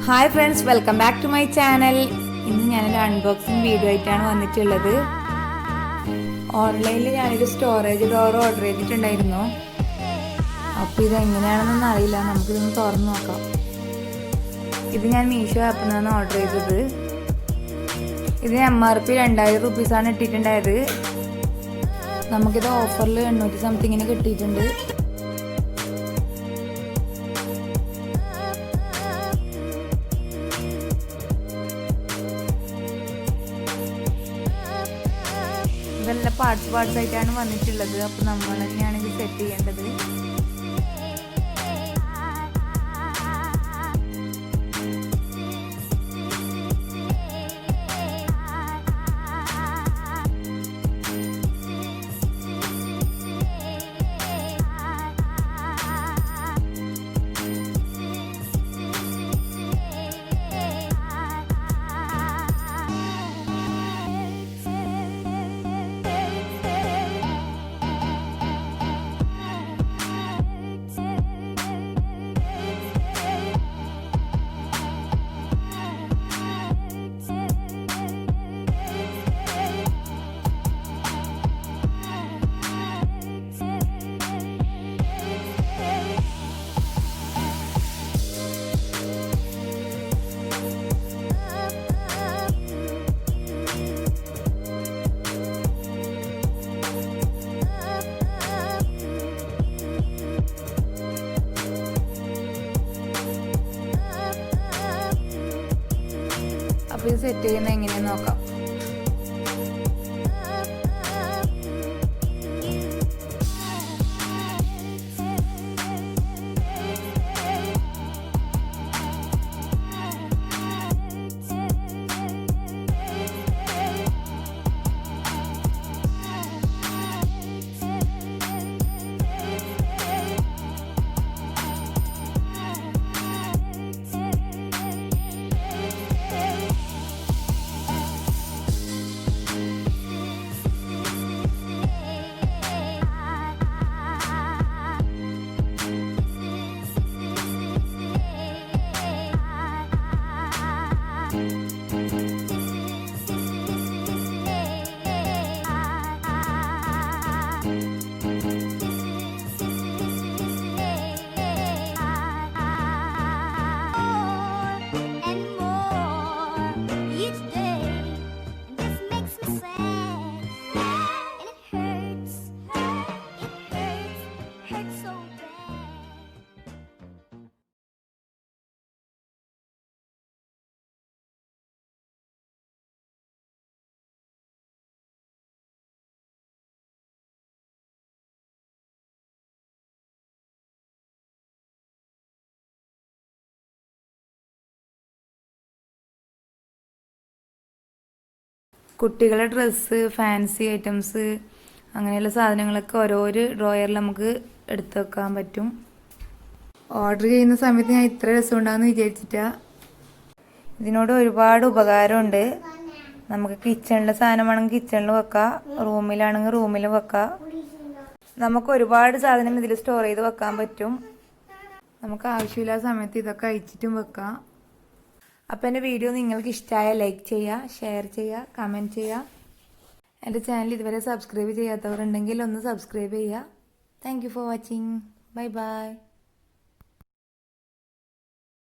Hi friends, welcome back to my channel. ഇന്ന് ഞാനൊരു unboxing video ആയിട്ടാണ് വന്നിട്ടുള്ളത്. ഓൺലൈനിൽ ഞാനൊരു സ്റ്റോറേജ് ഡോർ ഓർഡർ ചെയ്തിട്ടുണ്ടായിരുന്നു. അപ്പോൾ ഇതെങ്ങനെയാണെന്നൊന്നും അറിയില്ല, നമുക്കിതൊന്ന് തുറന്ന് നോക്കാം. ഇത് ഞാൻ മീഷോ ആപ്പിൽ നിന്നാണ് ഓർഡർ ചെയ്തത്. ഇതിന് MRP 2000 രൂപീസാണ് ഇട്ടിട്ടുണ്ടായത്. നമുക്കിത് ഓഫറിൽ 800 സംതിങ്ങിന് കിട്ടിയിട്ടുണ്ട്. ഇതെല്ലാം പാർട്സ് ആയിട്ടാണ് വന്നിട്ടുള്ളത്. അപ്പോൾ നമ്മൾ തന്നെയാണ് ഇത് സെറ്റ് ചെയ്യേണ്ടത്. അപ്പോൾ ഇത് സെറ്റ് ചെയ്യുന്നത് എങ്ങനെയാണെന്ന് നോക്കാം. കുട്ടികളുടെ ഡ്രസ്സ്, ഫാൻസി ഐറ്റംസ്, അങ്ങനെയുള്ള സാധനങ്ങളൊക്കെ ഓരോരു ഡ്രോയറിൽ നമുക്ക് എടുത്തു വെക്കാൻ പറ്റും. ഓർഡർ ചെയ്യുന്ന സമയത്ത് ഞാൻ ഇത്ര രസം ഉണ്ടാകുമെന്ന് വിചാരിച്ചിട്ടാ. ഇതിനോട് ഒരുപാട് ഉപകാരമുണ്ട്. നമുക്ക് കിച്ചണിലെ സാധനമാണെങ്കിൽ കിച്ചണിൽ വെക്കാം, റൂമിലാണെങ്കിൽ റൂമിലും വെക്കാം. നമുക്ക് ഒരുപാട് സാധനം ഇതിൽ സ്റ്റോർ ചെയ്ത് വെക്കാൻ പറ്റും. നമുക്ക് ആവശ്യമില്ലാത്ത സമയത്ത് ഇതൊക്കെ അയച്ചിട്ടും വെക്കാം. അപ്പോൾ എൻ്റെ വീഡിയോ നിങ്ങൾക്ക് ഇഷ്ടമായ ലൈക്ക് ചെയ്യുക, ഷെയർ ചെയ്യുക, കമൻറ്റ് ചെയ്യുക. എൻ്റെ ചാനൽ ഇതുവരെ സബ്സ്ക്രൈബ് ചെയ്യാത്തവരുണ്ടെങ്കിൽ ഒന്ന് സബ്സ്ക്രൈബ് ചെയ്യുക. Thank you for watching. Bye bye.